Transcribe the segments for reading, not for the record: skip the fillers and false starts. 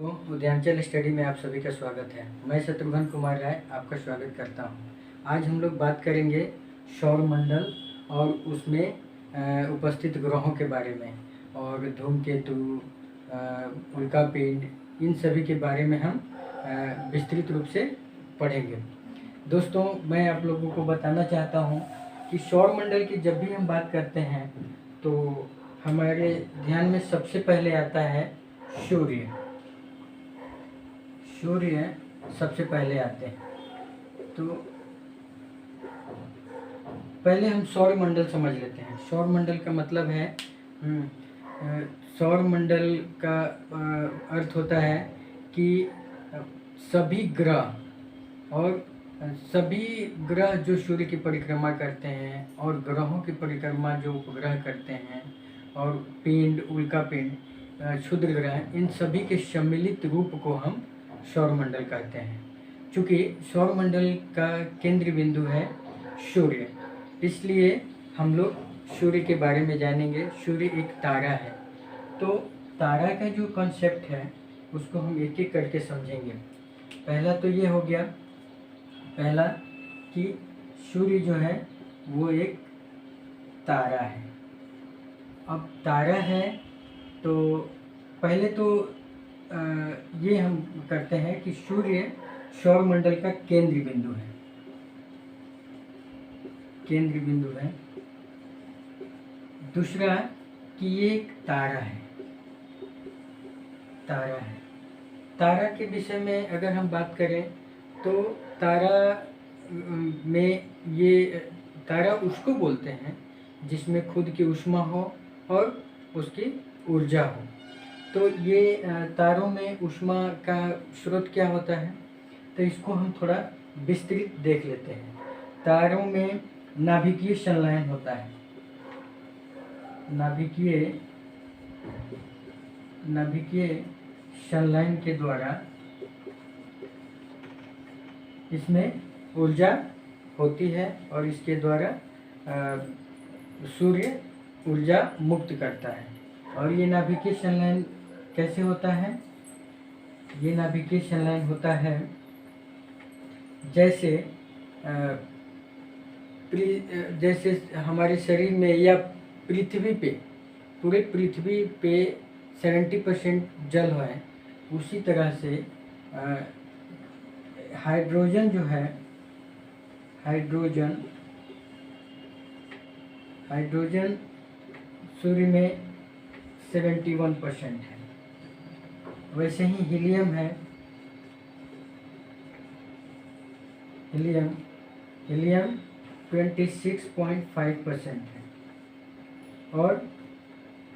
तो उद्यांचल स्टडी में आप सभी का स्वागत है। मैं शत्रुघ्न कुमार राय आपका स्वागत करता हूं। आज हम लोग बात करेंगे सौरमंडल और उसमें उपस्थित ग्रहों के बारे में, और धूमकेतु, उल्कापिंड, इन सभी के बारे में हम विस्तृत रूप से पढ़ेंगे। दोस्तों, मैं आप लोगों को बताना चाहता हूं कि सौरमंडल की जब भी हम बात करते हैं तो हमारे ध्यान में सबसे पहले आता है सूर्य। सूर्य सबसे पहले आते हैं। तो पहले हम सौरमंडल समझ लेते हैं। सौरमंडल का मतलब है सौरमंडल का अर्थ होता है कि सभी ग्रह और सभी ग्रह जो सूर्य की परिक्रमा करते हैं, और ग्रहों की परिक्रमा जो उपग्रह करते हैं, और पिंड, उल्कापिंड, क्षुद्र ग्रह, इन सभी के सम्मिलित रूप को हम सौरमंडल कहते हैं। चूँकि सौरमंडल का केंद्र बिंदु है सूर्य, इसलिए हम लोग सूर्य के बारे में जानेंगे। सूर्य एक तारा है। तो तारा का जो कॉन्सेप्ट है उसको हम एक एक करके समझेंगे। पहला तो ये हो गया, पहला कि सूर्य जो है वो एक तारा है। अब तारा है तो पहले तो ये हम करते हैं कि सूर्य सौरमंडल का केंद्र बिंदु है। केंद्र बिंदु है। दूसरा कि ये एक तारा है। तारा है। तारा के विषय में अगर हम बात करें तो तारा में ये तारा उसको बोलते हैं जिसमें खुद की ऊष्मा हो और उसकी ऊर्जा हो। तो ये तारों में ऊष्मा का स्रोत क्या होता है, तो इसको हम थोड़ा विस्तृत देख लेते हैं। तारों में नाभिकीय संलयन होता है। नाभिकीय संलयन के द्वारा इसमें ऊर्जा होती है, और इसके द्वारा सूर्य ऊर्जा मुक्त करता है। और ये नाभिकीय संलयन कैसे होता है? ये नाभिकीय संलयन होता है जैसे हमारे शरीर में या पृथ्वी पे, पूरे पृथ्वी पे 70% जल है, उसी तरह से हाइड्रोजन जो है, हाइड्रोजन सूर्य में 71% है। वैसे ही हीलियम है। हीलियम 26.5% है। और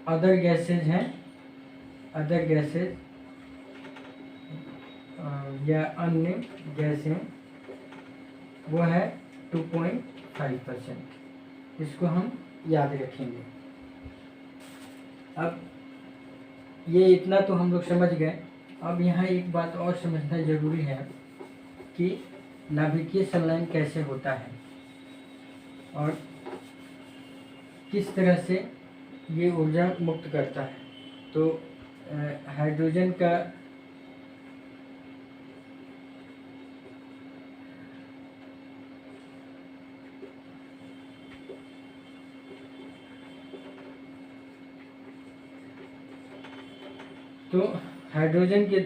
अदर गैसेज हैं, अदर गैसेज या अन्य गैसें, वो है 2.5%। इसको हम याद रखेंगे। अब ये इतना तो हम लोग समझ गए। अब यहाँ एक बात और समझना जरूरी है कि नाभिकीय संलयन कैसे होता है और किस तरह से ये ऊर्जा मुक्त करता है। तो हाइड्रोजन का तो हाइड्रोजन के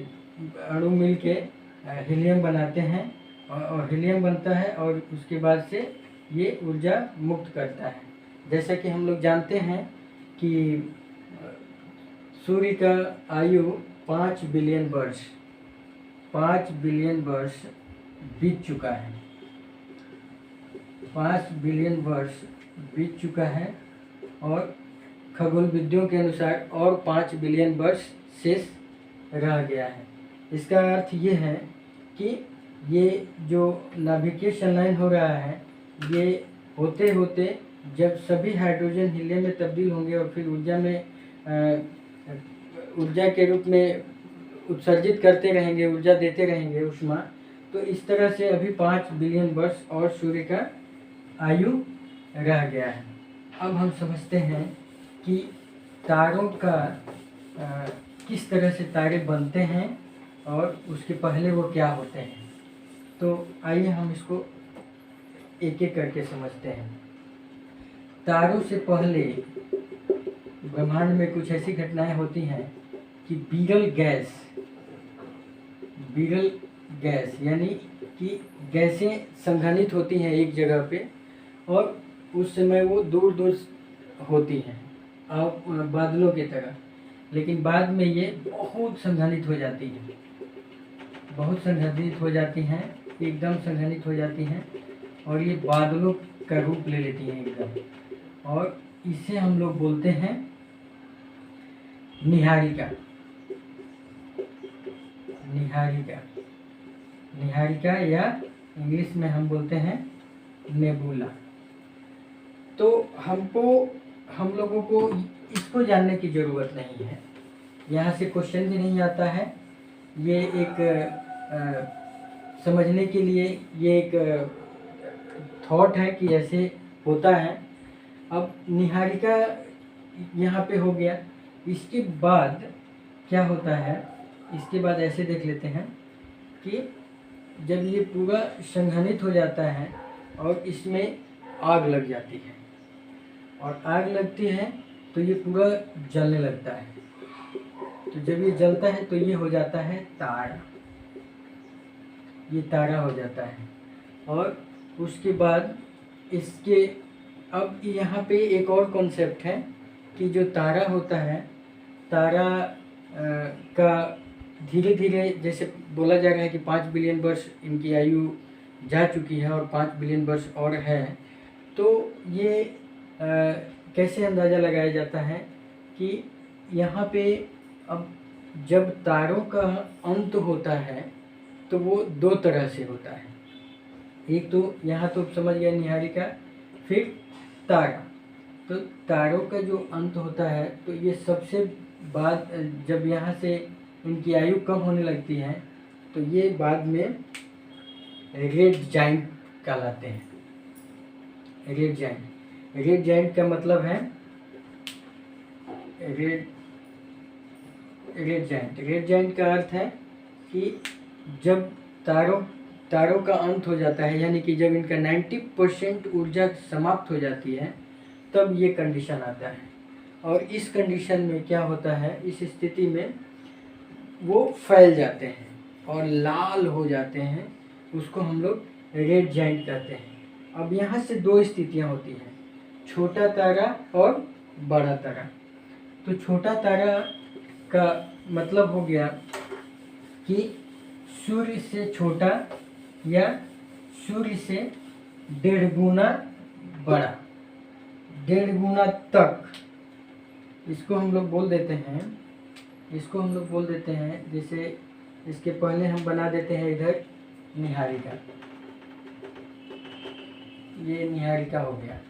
अणु मिल के हीलियम बनाते हैं, और हीलियम बनता है, और उसके बाद से ये ऊर्जा मुक्त करता है। जैसा कि हम लोग जानते हैं कि सूर्य का आयु 5 बिलियन वर्ष बीत चुका है। 5 बिलियन वर्ष बीत चुका है, और खगोलविदों के अनुसार और 5 बिलियन वर्ष शेष रह गया है। इसका अर्थ ये है कि ये जो नाभिकीय संलयन हो रहा है, ये होते होते जब सभी हाइड्रोजन हीलियम में तब्दील होंगे और फिर ऊर्जा के रूप में उत्सर्जित करते रहेंगे, ऊर्जा देते रहेंगे, ऊष्मा। तो इस तरह से अभी 5 बिलियन वर्ष और सूर्य का आयु रह गया है। अब हम समझते हैं कि तारों का किस तरह से तारे बनते हैं और उसके पहले वो क्या होते हैं। तो आइए हम इसको एक एक करके समझते हैं। तारों से पहले ब्रह्मांड में कुछ ऐसी घटनाएं होती हैं कि विरल गैस यानी कि गैसें संघनित होती हैं एक जगह पे, और उस समय वो दूर दूर होती हैं बादलों की तरह, लेकिन बाद में ये बहुत संघनित हो जाती हैं, एकदम संघनित हो जाती हैं, और ये बादलों का रूप ले लेती हैं एकदम, और इसे हम लोग बोलते हैं निहारिका या इंग्लिश में हम बोलते हैं नेबुला। तो हम लोगों को इसको जानने की ज़रूरत नहीं है, यहाँ से क्वेश्चन भी नहीं आता है। ये एक समझने के लिए ये एक थॉट है कि ऐसे होता है। अब निहारिका यहाँ पे हो गया। इसके बाद क्या होता है, इसके बाद ऐसे देख लेते हैं कि जब ये पूरा संघनित हो जाता है और इसमें आग लग जाती है, और आग लगती है तो ये पूरा जलने लगता है। तो जब ये जलता है तो ये हो जाता है तारा, ये तारा हो जाता है। और उसके बाद इसके अब यहाँ पे एक और कॉन्सेप्ट है कि जो तारा होता है, तारा का धीरे धीरे जैसे बोला जा रहा है कि 5 बिलियन वर्ष इनकी आयु जा चुकी है और 5 बिलियन वर्ष और है। तो ये कैसे अंदाज़ा लगाया जाता है कि यहाँ पे अब जब तारों का अंत होता है तो वो दो तरह से होता है। एक तो यहाँ तो समझ गया निहारिका, फिर तारा। तो तारों का जो अंत होता है तो ये सबसे बाद जब यहाँ से इनकी आयु कम होने लगती है तो ये बाद में रेड जाइंट कहलाते हैं। रेड जाइंट का मतलब है रेड जाइंट का अर्थ है कि जब तारों का अंत हो जाता है, यानी कि जब इनका 90% ऊर्जा समाप्त हो जाती है, तब ये कंडीशन आता है। और इस कंडीशन में क्या होता है, इस स्थिति में वो फैल जाते हैं और लाल हो जाते हैं, उसको हम लोग रेड जाइंट कहते हैं। अब यहाँ से दो स्थितियाँ होती हैं, छोटा तारा और बड़ा तारा। तो छोटा तारा का मतलब हो गया कि सूर्य से छोटा या सूर्य से 1.5 गुना बड़ा, 1.5 गुना तक। इसको हम लोग बोल देते हैं, जैसे इसके पहले हम बना देते हैं इधर निहारिका। ये निहारिका हो गया,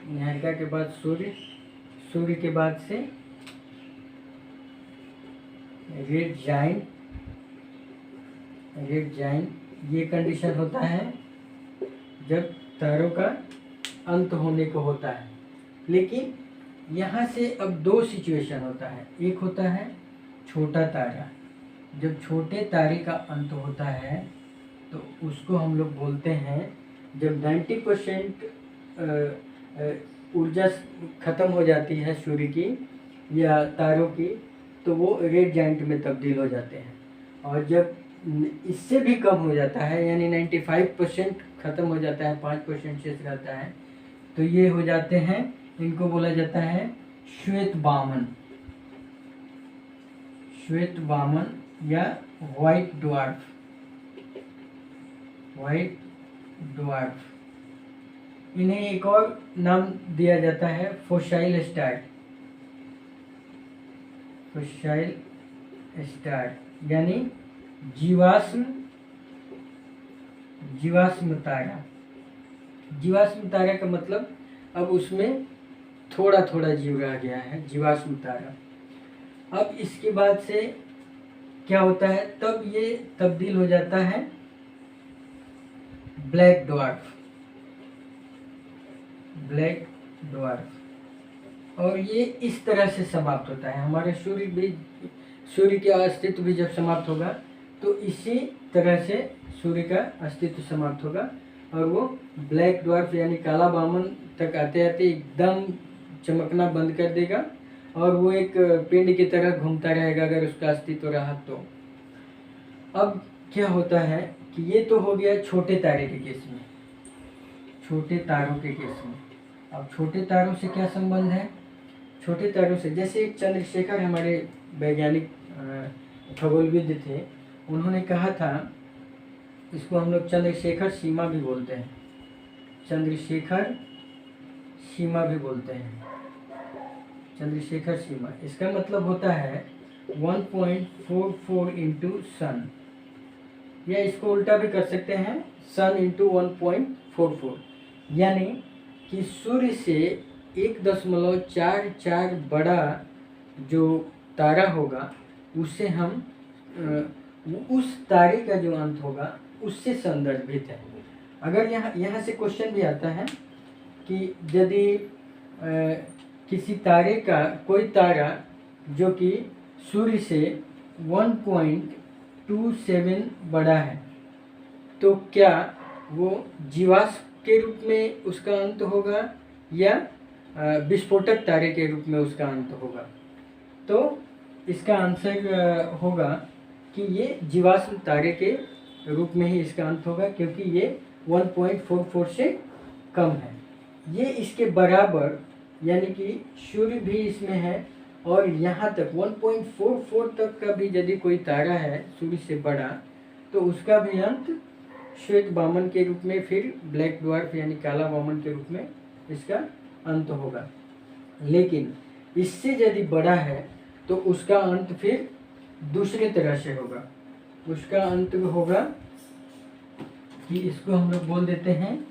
निहारिका के बाद सूर्य के बाद से रेड जाइंट। ये कंडीशन होता है जब तारों का अंत होने को होता है। लेकिन यहाँ से अब दो सिचुएशन होता है। एक होता है छोटा तारा, जब छोटे तारे का अंत होता है तो उसको हम लोग बोलते हैं, जब 90% ऊर्जा ख़त्म हो जाती है सूर्य की या तारों की, तो वो रेड जाइंट में तब्दील हो जाते हैं। और जब इससे भी कम हो जाता है, यानी 95% ख़त्म हो जाता है, 5% शेष रहता है, तो ये हो जाते हैं, इनको बोला जाता है श्वेत वामन या व्हाइट ड्वार्फ। इन्हें एक और नाम दिया जाता है फोसाइल स्टार, यानी जीवाश्म तारा का मतलब अब उसमें थोड़ा थोड़ा जीव रह गया है, जीवाश्म तारा। अब इसके बाद से क्या होता है, तब ये तब्दील हो जाता है ब्लैक ड्वार्फ। और ये इस तरह से समाप्त होता है। हमारे सूर्य का अस्तित्व भी जब समाप्त होगा तो इसी तरह से सूर्य का अस्तित्व समाप्त होगा और वो ब्लैक ड्वार्फ यानी काला बामन तक आते आते एकदम चमकना बंद कर देगा और वो एक पिंड की तरह घूमता रहेगा अगर उसका अस्तित्व रहा तो। अब क्या होता है कि ये तो हो गया छोटे तारे के केस में, छोटे तारों के केस में। अब छोटे तारों से क्या संबंध है? छोटे तारों से जैसे चंद्रशेखर हमारे वैज्ञानिक खगोलविद थे, उन्होंने कहा था, इसको हम लोग चंद्रशेखर सीमा भी बोलते हैं, चंद्रशेखर सीमा भी बोलते हैं, चंद्रशेखर सीमा। इसका मतलब होता है 1.44 इंटू सन, या इसको उल्टा भी कर सकते हैं, सन इंटू 1.44, यानी कि सूर्य से 1.44 बड़ा जो तारा होगा उससे हम उस तारे का जो अंत होगा उससे संदर्भित है। अगर यहाँ से क्वेश्चन भी आता है कि यदि किसी तारे का कोई तारा जो कि सूर्य से 1.27 बड़ा है तो क्या वो जीवाश्म के रूप में उसका अंत होगा या विस्फोटक तारे के रूप में उसका अंत होगा? तो इसका आंसर होगा कि ये जीवाश्म तारे के रूप में ही इसका अंत होगा, क्योंकि ये 1.44 से कम है। ये इसके बराबर यानी कि सूर्य भी इसमें है और यहाँ तक 1.44 तक का भी यदि कोई तारा है सूर्य से बड़ा तो उसका भी अंत श्वेत वामन के रूप में, फिर ब्लैक ड्वार्फ यानी काला वामन के रूप में इसका अंत होगा। लेकिन इससे यदि बड़ा है तो उसका अंत फिर दूसरे तरह से होगा। उसका अंत होगा कि इसको हम लोग बोल देते हैं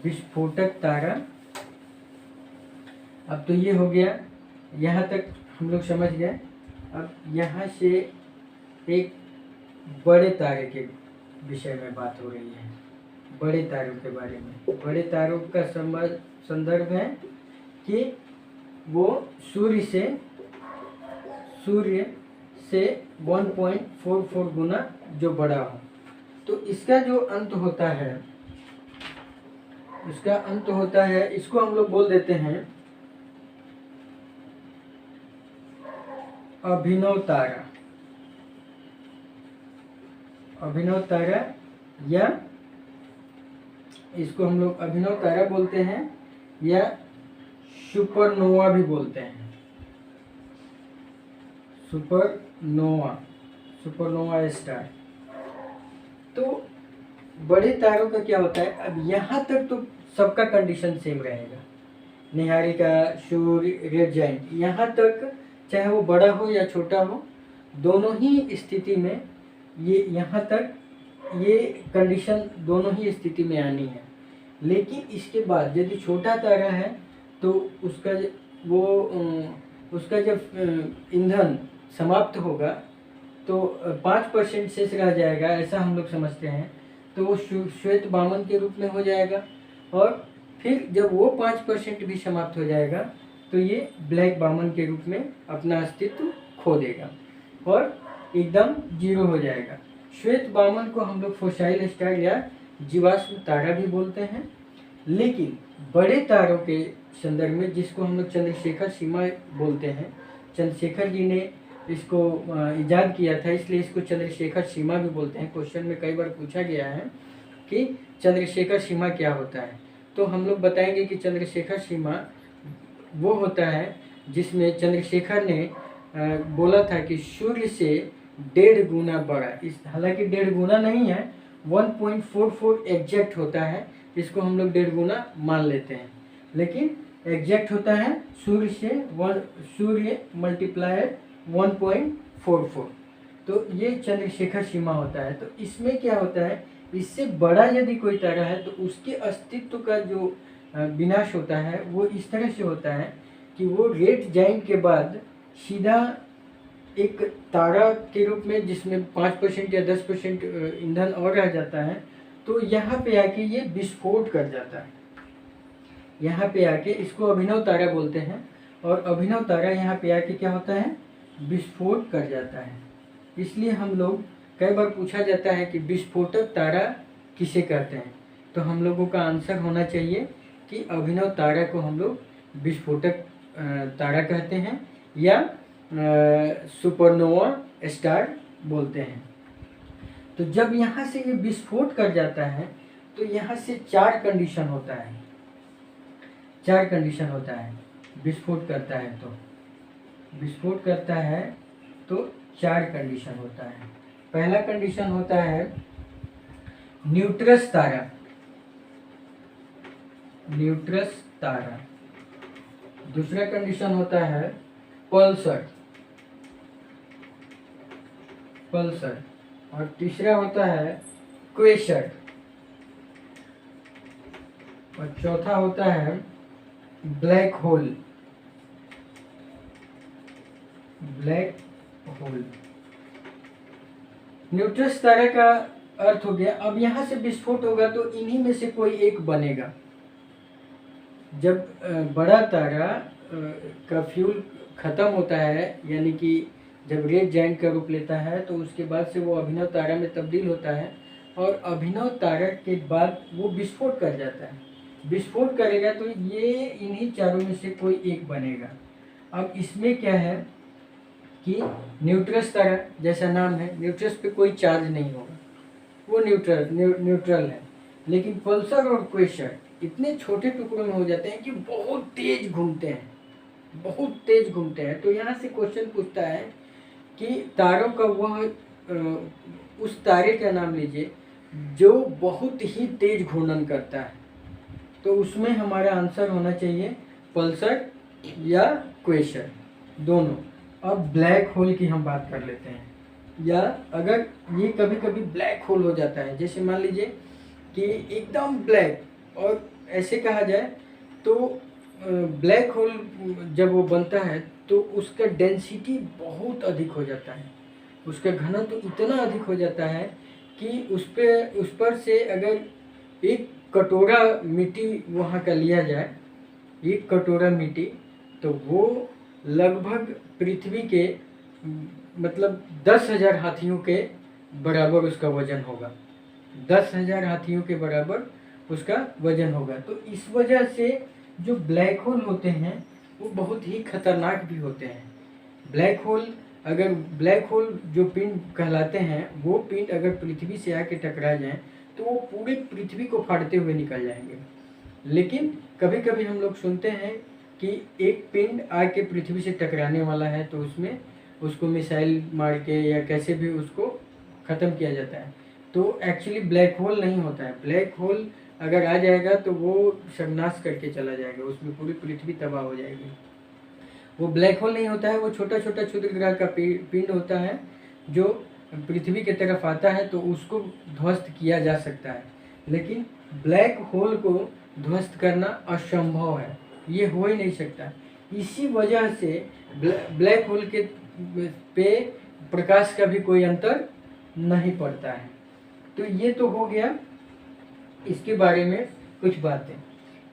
विस्फोटक तारा। अब तो ये हो गया, यहाँ तक हम लोग समझ गए। अब यहाँ से एक बड़े तारे के विषय में बात हो रही है, बड़े तारों के बारे में। बड़े तारों का संदर्भ है कि वो सूर्य से 1.44 गुना जो बड़ा हो। तो इसका जो अंत होता है, इसका अंत होता है, इसको हम लोग बोल देते हैं अभिनव तारा। अभिनव तारा, या इसको हम लोग अभिनव तारा बोलते हैं या सुपरनोवा भी बोलते हैं। Supernova star. तो बड़े तारों का क्या होता है, अब यहाँ तक तो सबका कंडीशन सेम रहेगा। निहारिका, सूर्य, रेड जाइंट, यहाँ तक चाहे वो बड़ा हो या छोटा हो, दोनों ही स्थिति में ये यहाँ तक ये कंडीशन दोनों ही स्थिति में आनी है। लेकिन इसके बाद यदि छोटा तारा है तो उसका जब ईंधन समाप्त होगा तो 5% शेष रह जाएगा, ऐसा हम लोग समझते हैं। तो वो श्वेत वामन के रूप में हो जाएगा और फिर जब वो 5% भी समाप्त हो जाएगा तो ये ब्लैक वामन के रूप में अपना अस्तित्व खो देगा और एकदम जीरो हो जाएगा। श्वेत वामन को हम लोग फोसाइल स्टार या जीवाश्म तारा भी बोलते हैं। लेकिन बड़े तारों के संदर्भ में, जिसको हम लोग चंद्रशेखर सीमा बोलते हैं, चंद्रशेखर जी ने इसको इजाद किया था, इसलिए इसको चंद्रशेखर सीमा भी बोलते हैं। क्वेश्चन में कई बार पूछा गया है कि चंद्रशेखर सीमा क्या होता है, तो हम लोग बताएंगे कि चंद्रशेखर सीमा वो होता है जिसमें चंद्रशेखर ने बोला था कि सूर्य से 1.5 गुना बड़ा, इस हालांकि 1.5 गुना नहीं है, 1.44 एग्जैक्ट होता है, इसको हम लोग 1.5 गुना मान लेते हैं, लेकिन एग्जैक्ट होता है सूर्य मल्टीप्लायर 1.44। तो ये चंद्रशेखर सीमा होता है। तो इसमें क्या होता है, इससे बड़ा यदि कोई तारा है तो उसके अस्तित्व का जो विनाश होता है वो इस तरह से होता है कि वो रेड जाइंट के बाद सीधा एक तारा के रूप में, जिसमें 5% या 10% ईंधन और रह जाता है, तो यहाँ पे आके ये विस्फोट कर जाता है। यहाँ पे आके, इसको अभिनव तारा बोलते हैं, और अभिनव तारा यहाँ पे आके क्या होता है, विस्फोट कर जाता है। इसलिए हम लोग कई बार पूछा जाता है कि विस्फोटक तारा किसे कहते हैं, तो हम लोगों का आंसर होना चाहिए कि अभिनव तारा को हम लोग विस्फोटक तारा कहते हैं या सुपरनोवा स्टार बोलते हैं। तो जब यहाँ से ये विस्फोट कर जाता है तो यहाँ से 4 कंडीशन होता है, 4 कंडीशन होता है। विस्फोट करता है तो विस्फोट करता है तो 4 कंडीशन होता है। पहला कंडीशन होता है न्यूट्रस तारा, न्यूट्रस तारा। दूसरा कंडीशन होता है पल्सर, पल्सर। और तीसरा होता है क्वेसर। और चौथा होता है ब्लैक होल, ब्लैक होल। न्यूट्रस तारा का अर्थ हो गया। अब यहाँ से विस्फोट होगा तो इन्हीं में से कोई एक बनेगा। जब बड़ा तारा का फ्यूल खत्म होता है, यानी कि जब रेड जायंट का रूप लेता है, तो उसके बाद से वो अभिनव तारा में तब्दील होता है और अभिनव तारा के बाद वो विस्फोट कर जाता है। विस्फोट करेगा तो ये इन्हीं चारों में से कोई एक बनेगा। अब इसमें क्या है कि न्यूट्रस तारा, जैसा नाम है, न्यूट्रस पे कोई चार्ज नहीं होगा, वो न्यूट्रल है। लेकिन पल्सर और क्वेसर इतने छोटे टुकड़ों में हो जाते हैं कि बहुत तेज घूमते हैं, बहुत तेज घूमते हैं। तो यहाँ से क्वेश्चन पूछता है कि तारों का वह उस तारे का नाम लीजिए जो बहुत ही तेज घूर्णन करता है। तो उसमें हमारा आंसर होना चाहिए पल्सर या क्वेसर, दोनों। अब ब्लैक होल की हम बात कर लेते हैं। या अगर ये कभी कभी ब्लैक होल हो जाता है, जैसे मान लीजिए कि एकदम ब्लैक, और ऐसे कहा जाए तो ब्लैक होल जब वो बनता है तो उसका डेंसिटी बहुत अधिक हो जाता है, उसका घनत्व तो इतना अधिक हो जाता है कि उस पर से अगर एक कटोरा मिट्टी वहाँ का लिया जाए, एक कटोरा मिट्टी, तो वो लगभग पृथ्वी के मतलब 10,000 हाथियों के बराबर उसका वजन होगा, 10,000 हाथियों के बराबर उसका वजन होगा। तो इस वजह से जो ब्लैक होल होते हैं वो बहुत ही खतरनाक भी होते हैं। ब्लैक होल जो पिंड कहलाते हैं, वो पिंड अगर पृथ्वी से आके टकरा जाएं तो वो पूरे पृथ्वी को फाड़ते हुए निकल जाएंगे। लेकिन कभी कभी हम लोग सुनते हैं कि एक पिंड आके पृथ्वी से टकराने वाला है, तो उसमें उसको मिसाइल मार के या कैसे भी उसको ख़त्म किया जाता है। तो एक्चुअली ब्लैक होल नहीं होता है। ब्लैक होल अगर आ जाएगा तो वो सर्वनाश करके चला जाएगा, उसमें पूरी पृथ्वी तबाह हो जाएगी। वो ब्लैक होल नहीं होता है, वो छोटा छोटा क्षुद्र ग्रह का पिंड होता है जो पृथ्वी की तरफ आता है, तो उसको ध्वस्त किया जा सकता है। लेकिन ब्लैक होल को ध्वस्त करना असंभव है, ये हो ही नहीं सकता। इसी वजह से ब्लैक होल के पे प्रकाश का भी कोई अंतर नहीं पड़ता है। तो ये तो हो गया इसके बारे में कुछ बातें।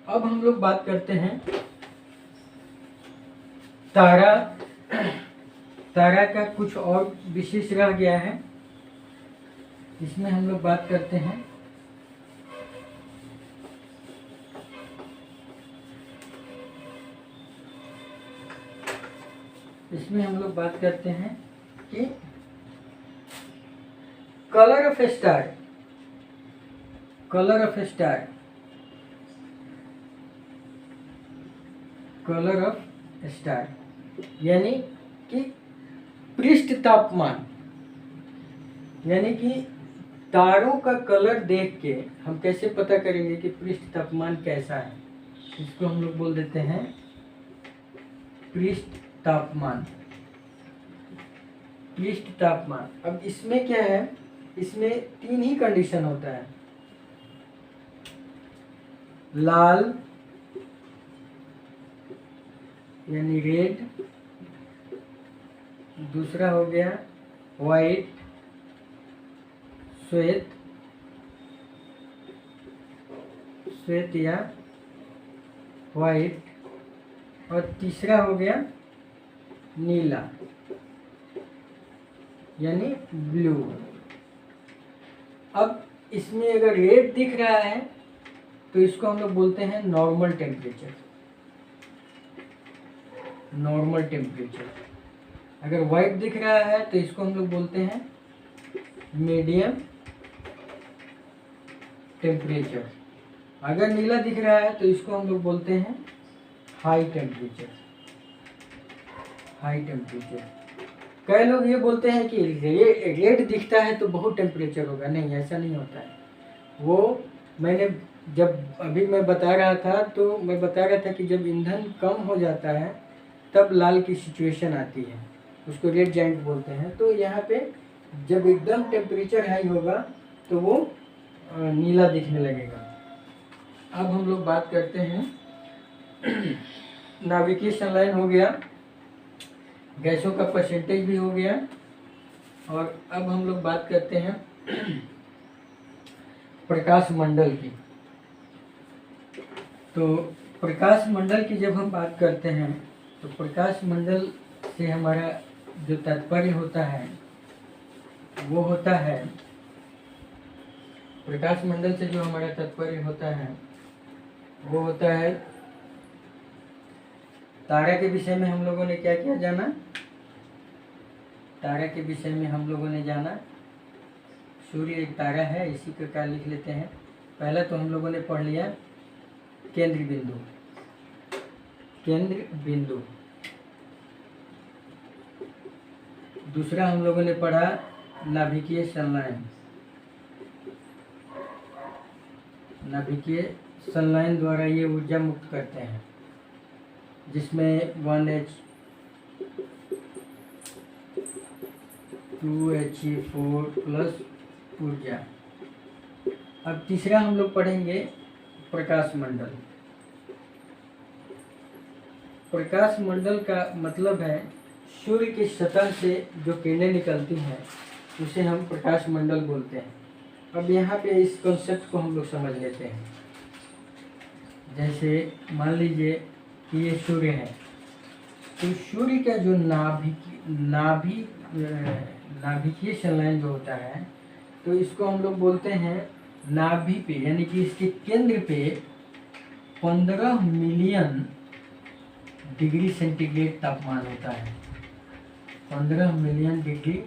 अब हम लोग बात करते हैं तारा का कुछ और विशेष रह गया है, इसमें हम लोग बात करते हैं कि colour of star, colour of star, colour of star यानी कि पृष्ठ तापमान, यानी कि तारों का कलर देख के हम कैसे पता करेंगे कि पृष्ठ तापमान कैसा है। इसको हम लोग बोल देते हैं पृष्ठ तापमान, पृष्ठ तापमान। अब इसमें क्या है, इसमें 3 ही कंडीशन होता है, लाल यानी रेड, दूसरा हो गया वाइट श्वेत, श्वेत या वाइट, और तीसरा हो गया नीला यानी ब्लू। अब इसमें अगर रेड दिख रहा है तो इसको हम लोग बोलते हैं नॉर्मल टेम्परेचर। Normal temperature. अगर वाइट दिख रहा है तो इसको हम लोग बोलते हैं मीडियम टेम्परेचर। अगर नीला दिख रहा है तो इसको हम लोग बोलते हैं हाई टेम्परेचर। High temperature. कई लोग ये बोलते हैं कि रेड दिखता है तो बहुत टेम्परेचर होगा। नहीं, ऐसा नहीं होता है। वो मैंने जब अभी मैं बता रहा था तो मैं बता रहा था कि जब ईंधन कम हो जाता है तब लाल की सिचुएशन आती है, उसको रेड जाइंट बोलते हैं। तो यहाँ पे जब एकदम टेम्परेचर हाई होगा तो वो नीला दिखने लगेगा। अब हम लोग बात करते हैं नाभिकीय संलयन हो गया, गैसों का परसेंटेज भी हो गया, और अब हम लोग बात करते हैं प्रकाश मंडल की। तो प्रकाश मंडल की जब हम बात करते हैं तो प्रकाश मंडल से हमारा जो तात्पर्य होता है वो होता है, प्रकाश मंडल से जो हमारा तात्पर्य होता है वो होता है, तारा के विषय में हम लोगों ने क्या क्या जाना? तारा के विषय में हम लोगों ने जाना सूर्य एक तारा है, इसी प्रकार लिख लेते हैं। पहला तो हम लोगों ने पढ़ लिया केंद्र बिंदु। केंद्र बिंदु। दूसरा हम लोगों ने पढ़ा नाभिकीय संलयन। नाभिकीय संलयन द्वारा ये ऊर्जा मुक्त करते हैं, जिसमें 1H 2He4 प्लस ऊर्जा। अब तीसरा हम लोग पढ़ेंगे प्रकाश मंडल। प्रकाश मंडल का मतलब है सूर्य की सतह से जो किरणें निकलती हैं उसे हम प्रकाश मंडल बोलते हैं। अब यहाँ पे इस कॉन्सेप्ट को हम लोग समझ लेते हैं। जैसे मान लीजिए कि ये सूर्य है, तो सूर्य का जो नाभिकीय संलयन जो होता है तो इसको हम लोग बोलते हैं नाभि पे, यानी कि इसके केंद्र पे 15 मिलियन डिग्री सेंटीग्रेड तापमान होता है। 15 मिलियन डिग्री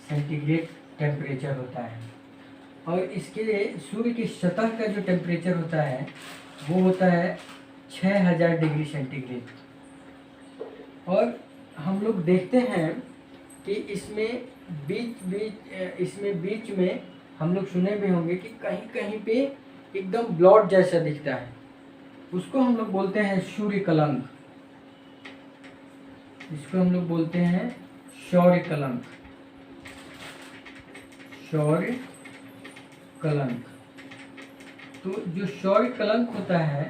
सेंटीग्रेड टेम्परेचर होता है। और इसके सूर्य की सतह का जो टेम्परेचर होता है वो होता है 6000 डिग्री सेंटीग्रेड। और हम लोग देखते हैं कि इसमें बीच में हम लोग सुने भी होंगे कि कहीं कहीं पे एकदम ब्लॉट जैसा दिखता है, उसको हम लोग बोलते हैं सूर्य कलंक। इसको हम लोग बोलते हैं सौर्य कलंक। सौर्य कलंक। तो जो सौर्य कलंक होता है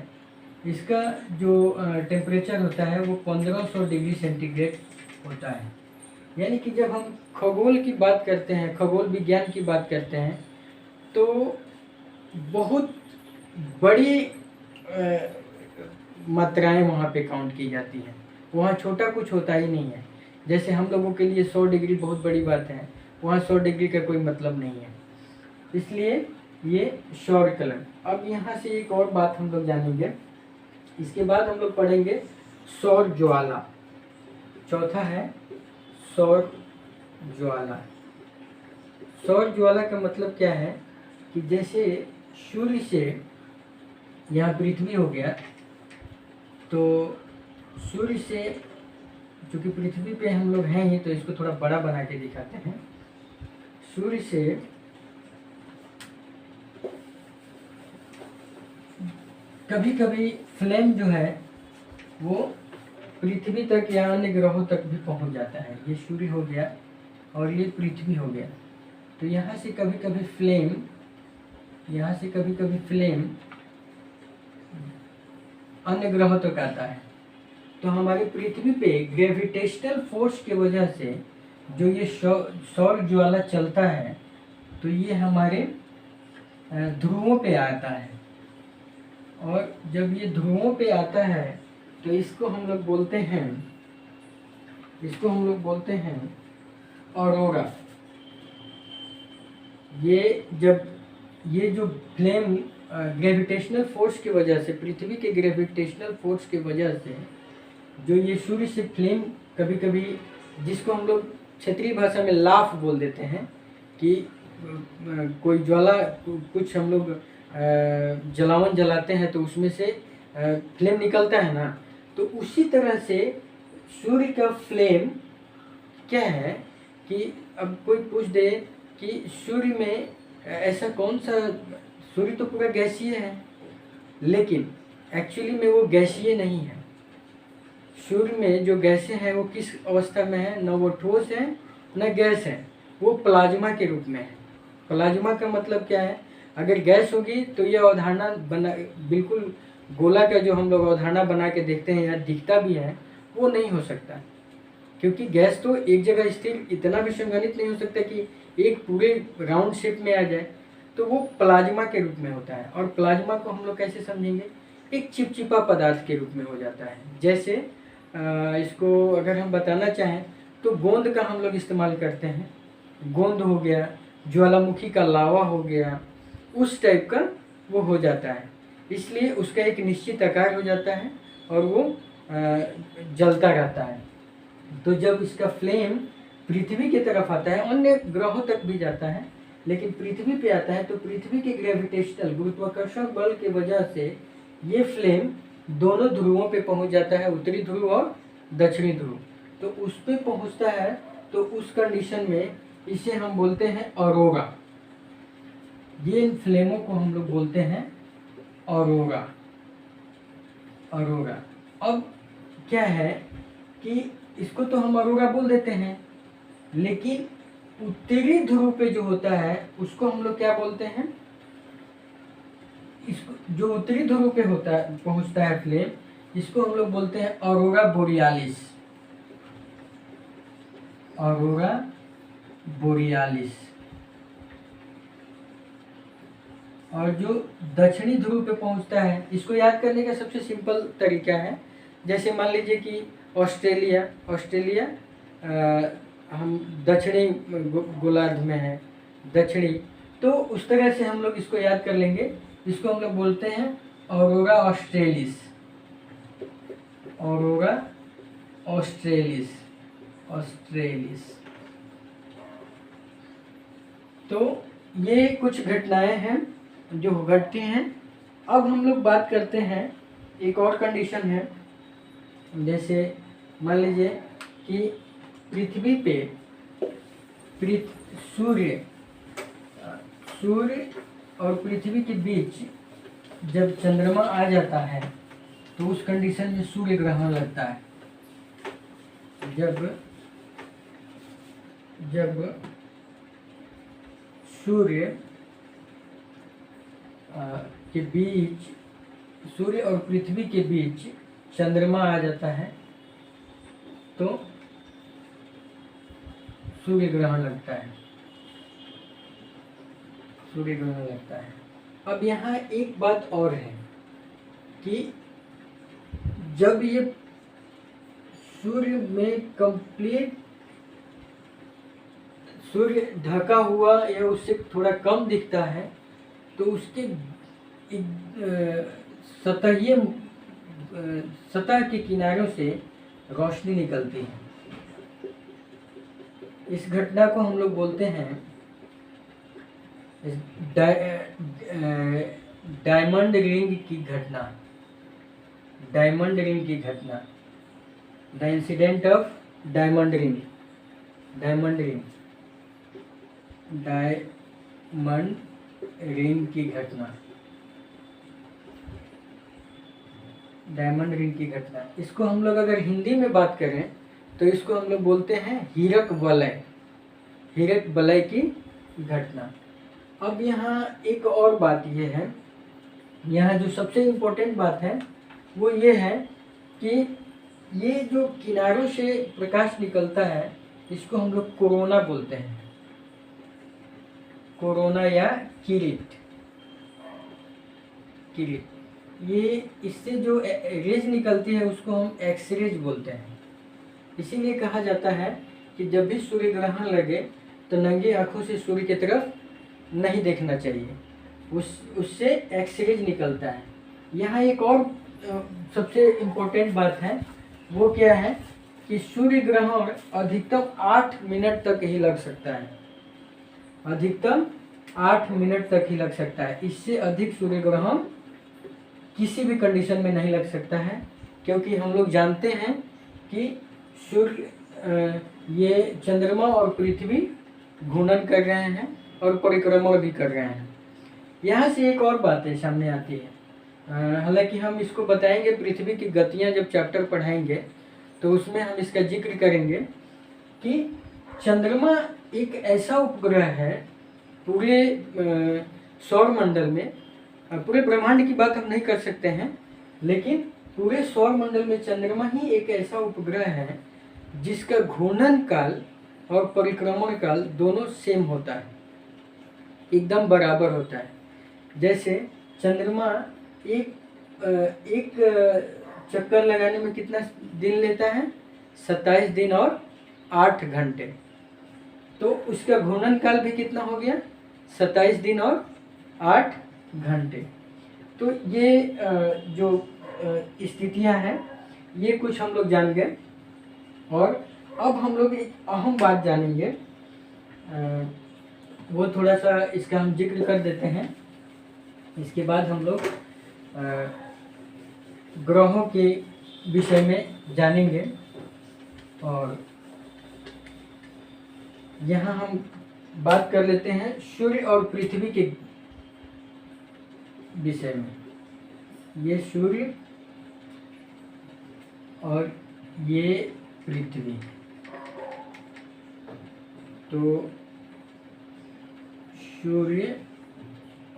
इसका जो टेम्परेचर होता है वो 1500 डिग्री सेंटीग्रेड होता है। यानी कि जब हम खगोल की बात करते हैं, खगोल विज्ञान की बात करते हैं, तो बहुत बड़ी मात्राएं वहाँ पे काउंट की जाती हैं। वहाँ छोटा कुछ होता ही नहीं है। जैसे हम लोगों के लिए 100 डिग्री बहुत बड़ी बात है, वहाँ 100 डिग्री का कोई मतलब नहीं है। इसलिए ये सौर्य कलंक। अब यहाँ से एक और बात हम लोग जानेंगे। इसके बाद हम लोग पढ़ेंगे सौर ज्वाला। चौथा है सौर ज्वाला। सौर ज्वाला का मतलब क्या है कि जैसे सूर्य से यहाँ पृथ्वी हो गया, तो सूर्य से, चूँकि पृथ्वी पे हम लोग हैं ही तो इसको थोड़ा बड़ा बना के दिखाते हैं। सूर्य से कभी कभी फ्लेम जो है वो पृथ्वी तक या अन्य ग्रहों तक भी पहुंच जाता है। ये सूर्य हो गया और ये पृथ्वी हो गया, तो यहाँ से कभी कभी फ्लेम अन्य ग्रहों तक आता है। तो हमारी पृथ्वी पे ग्रेविटेशनल फोर्स की वजह से जो ये सौर ज्वाला चलता है, तो ये हमारे ध्रुवों पे आता है। और जब ये ध्रुवों पे आता है तो इसको हम लोग बोलते हैं, ऑरोरा। ये जो फ्लेम ग्रेविटेशनल फोर्स की वजह से, पृथ्वी के ग्रेविटेशनल फोर्स की वजह से जो ये सूर्य से फ्लेम कभी कभी, जिसको हम लोग क्षेत्रीय भाषा में लाफ बोल देते हैं कि कोई ज्वाला, कुछ हम लोग जलावन जलाते हैं तो उसमें से फ्लेम निकलता है ना, तो उसी तरह से सूर्य का फ्लेम क्या है कि अब कोई पूछ दे कि सूर्य में ऐसा कौन सा, सूर्य तो पूरा गैसीय है, लेकिन एक्चुअली में वो गैसीय नहीं है। सूर्य में जो गैसें हैं वो किस अवस्था में है, न वो ठोस है न गैस है, वो प्लाज्मा के रूप में है। प्लाज्मा का मतलब क्या है, अगर गैस होगी तो ये अवधारणा बना, बिल्कुल गोला का जो हम लोग अवधारणा बना के देखते हैं या दिखता भी है, वो नहीं हो सकता, क्योंकि गैस तो एक जगह स्थिर इतना भी संगठित नहीं हो सकता कि एक पूरे राउंड शेप में आ जाए, तो वो प्लाज्मा के रूप में होता है। और प्लाज्मा को हम लोग कैसे समझेंगे, एक चिपचिपा पदार्थ के रूप में हो जाता है। जैसे इसको अगर हम बताना चाहें तो गोंद का हम लोग इस्तेमाल करते हैं, गोंद हो गया, ज्वालामुखी का लावा हो गया, उस टाइप का वो हो जाता है, इसलिए उसका एक निश्चित आकार हो जाता है और वो जलता रहता है। तो जब इसका फ्लेम पृथ्वी की तरफ आता है, अन्य ग्रहों तक भी जाता है, लेकिन पृथ्वी पे आता है तो पृथ्वी के ग्रेविटेशनल, गुरुत्वाकर्षण बल की वजह से ये फ्लेम दोनों ध्रुवों पे पहुंच जाता है, उत्तरी ध्रुव और दक्षिणी ध्रुव। तो उस पे पहुंचता है तो उस कंडीशन में इसे हम बोलते हैं ऑरोरा। ये इन फ्लेमों को हम लोग बोलते हैं ऑरोरा। अब क्या है कि इसको तो हम ऑरोरा बोल देते हैं, लेकिन उत्तरी ध्रुव पे जो होता है उसको हम लोग क्या बोलते हैं, इसको जो उत्तरी ध्रुव पे होता है, पहुंचता है फ्लेम, इसको हम लोग बोलते हैं ऑरोरा बोरियालिस। Aurora borealis. और जो दक्षिणी ध्रुव पे पहुंचता है, इसको याद करने का सबसे सिंपल तरीका है, जैसे मान लीजिए कि ऑस्ट्रेलिया हम दक्षिणी गोलार्ध में है, दक्षिणी, तो उस तरह से हम लोग इसको याद कर लेंगे। इसको हम लोग बोलते हैं ऑरोरा ऑस्ट्रेलिस। Aurora australis. तो ये कुछ घटनाएं हैं जो घटती हैं। अब हम लोग बात करते हैं, एक और कंडीशन है, जैसे मान लीजिए कि पृथ्वी पे सूर्य और पृथ्वी के बीच जब चंद्रमा आ जाता है तो उस कंडीशन में सूर्य ग्रहण लगता है। जब सूर्य के बीच, सूर्य और पृथ्वी के बीच चंद्रमा आ जाता है तो सूर्य ग्रहण लगता है। अब यहाँ एक बात और है कि जब ये सूर्य में कंप्लीट, सूर्य ढका हुआ या उससे थोड़ा कम दिखता है तो उसके सतह के किनारों से रोशनी निकलती है। इस घटना को हम लोग बोलते हैं डायमंड रिंग की घटना। The incident of diamond ring. Diamond ring की घटना। डायमंड रिंग की घटना, इसको हम लोग अगर हिंदी में बात करें तो इसको हम लोग बोलते हैं हीरक वलय की घटना। अब यहाँ एक और बात ये है, यहाँ जो सबसे इम्पोर्टेंट बात है वो ये है कि ये जो किनारों से प्रकाश निकलता है इसको हम लोग कोरोना बोलते हैं। कोरोना या किरीट। ये इससे जो रेज निकलती है उसको हम एक्सरेज बोलते हैं। इसीलिए कहा जाता है कि जब भी सूर्य ग्रहण लगे तो नंगी आंखों से सूर्य की तरफ नहीं देखना चाहिए, उससे एक्सरेज निकलता है। यहाँ एक और सबसे इम्पोर्टेंट बात है, वो क्या है कि सूर्य ग्रहण अधिकतम 8 मिनट तक ही लग सकता है, अधिकतम 8 मिनट तक ही लग सकता है। इससे अधिक सूर्य ग्रहण किसी भी कंडीशन में नहीं लग सकता है, क्योंकि हम लोग जानते हैं कि सूर्य ये चंद्रमा और पृथ्वी घूर्णन कर रहे हैं और परिक्रमा भी कर रहे हैं। यहाँ से एक और बातें सामने आती है, हालांकि हम इसको बताएंगे पृथ्वी की गतियाँ जब चैप्टर पढ़ाएंगे तो उसमें हम इसका जिक्र करेंगे कि चंद्रमा एक ऐसा उपग्रह है पूरे सौर मंडल में, पूरे ब्रह्मांड की बात हम नहीं कर सकते हैं, लेकिन पूरे सौर मंडल में चंद्रमा ही एक ऐसा उपग्रह है जिसका घूर्णन काल और परिक्रमण काल दोनों सेम होता है, एकदम बराबर होता है। जैसे चंद्रमा एक चक्कर लगाने में कितना दिन लेता है, 27 दिन और 8 घंटे, तो उसका घूर्णन काल भी कितना हो गया, 27 दिन और 8 घंटे। तो ये जो स्थितियां हैं ये कुछ हम लोग जान गए, और अब हम लोग एक अहम बात जानेंगे, वो थोड़ा सा इसका हम जिक्र कर देते हैं। इसके बाद हम लोग ग्रहों के विषय में जानेंगे, और यहाँ हम बात कर लेते हैं सूर्य और पृथ्वी के विषय में। ये सूर्य और ये पृथ्वी, तो सूर्य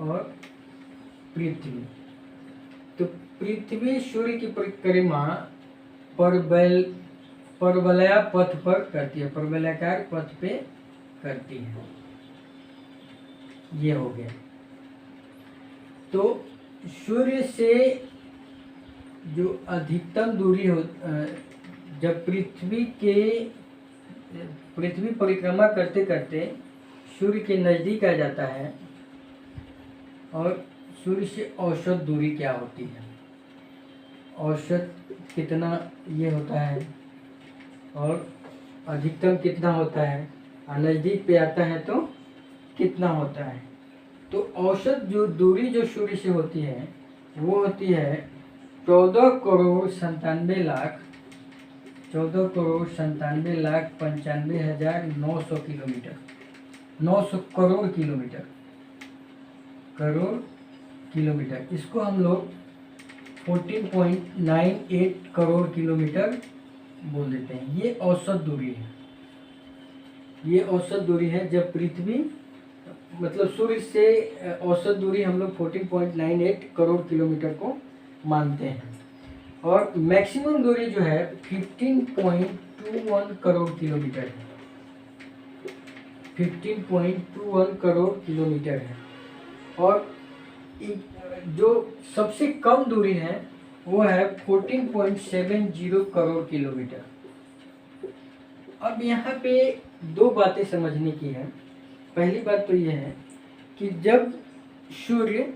और पृथ्वी, तो पृथ्वी सूर्य की परिक्रमा परवलया पथ पर करती है, परवलयाकार पथ पे करती है। ये हो गया। तो सूर्य से जो अधिकतम दूरी हो, जब पृथ्वी परिक्रमा करते करते सूर्य के नज़दीक आ जाता है, और सूर्य से औसत दूरी क्या होती है, औसत कितना ये होता है, और अधिकतम कितना होता है, और नज़दीक पे आता है तो कितना होता है। तो औसत जो दूरी जो सूर्य से होती है वो होती है 14,97,95,900 किलोमीटर, 900 करोड़ किलोमीटर। इसको हम लोग 14.98 करोड़ किलोमीटर बोल देते हैं। ये औसत दूरी है, ये औसत दूरी है। जब पृथ्वी मतलब सूर्य से औसत दूरी हम लोग 14.98 करोड़ किलोमीटर को मानते हैं, और मैक्सिमम दूरी जो है 15.21 करोड़ किलोमीटर है, 15.21 करोड़ किलोमीटर है। और जो सबसे कम दूरी है वो है 14.70 करोड़ किलोमीटर। अब यहाँ पे दो बातें समझने की है। पहली बात तो ये है कि जब सूर्य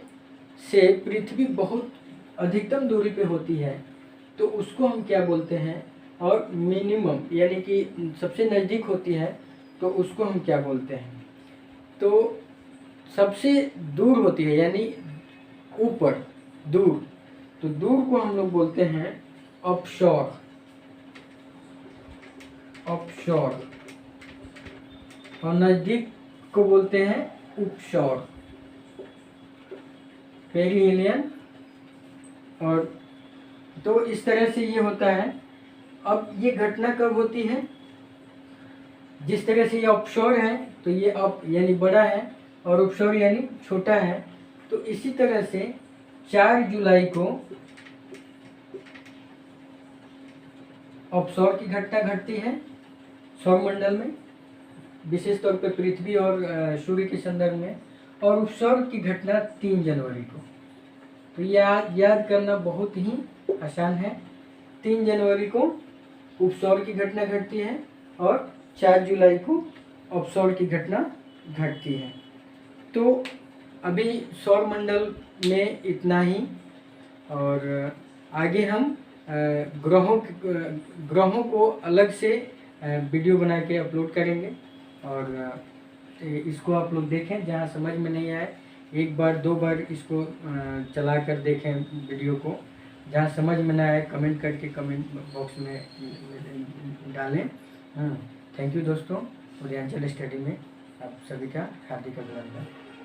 से पृथ्वी बहुत अधिकतम दूरी पे होती है तो उसको हम क्या बोलते हैं, और मिनिमम यानी कि सबसे नज़दीक होती है तो उसको हम क्या बोलते हैं। तो सबसे दूर होती है यानी ऊपर दूर, तो दूर को हम लोग बोलते हैं ऑफशोर, और नज़दीक को बोलते हैं उपशोर, पेरिहेलियन। और तो इस तरह से ये होता है। अब ये घटना कब होती है, जिस तरह से ये ऑफशोर है तो ये अप यानी बड़ा है और उपशोर यानी छोटा है, तो इसी तरह से 4 जुलाई को ऑफशोर की घटना घटती है सौरमंडल में, विशेष तौर पर पृथ्वी और सूर्य के संदर्भ में, और उपशोर की घटना 3 जनवरी को। तो याद करना बहुत ही आसान है। 3 जनवरी को उपसौर की घटना घटती है और 4 जुलाई को अपसौर की घटना घटती है। तो अभी सौर मंडल में इतना ही, और आगे हम ग्रहों को अलग से वीडियो बना के अपलोड करेंगे, और इसको आप लोग देखें। जहाँ समझ में नहीं आए 1 बार 2 बार इसको चला कर देखें वीडियो को। जहाँ समझ में ना आए कमेंट करके कमेंट बॉक्स में डालें। थैंक यू दोस्तों, उदयांचल स्टडी में आप सभी का हार्दिक अभिनंदन।